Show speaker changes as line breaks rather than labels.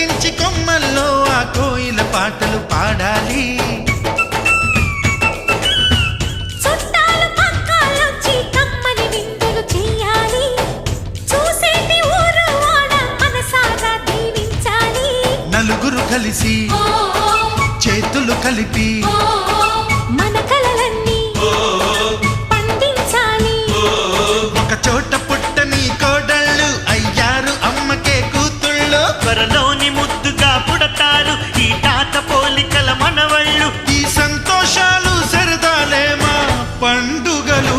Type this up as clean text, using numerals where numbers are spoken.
పూజించి కొమ్మల్లో ఆ కోయిల పాటలు పాడాలి. నలుగురు కలిసి చేతులు కలిపి
మన కలలన్నీ పండించాలి.
ఒక చోట పుట్టని కోడళ్ళు అయ్యారు అమ్మకే కూతుళ్ళు.
త్వరలోని ముద్దుగా పుడతారు ఈ తాత పోలికల మనవళ్ళు.
ఈ సంతోషాలు సరదాలే మా పండుగలు.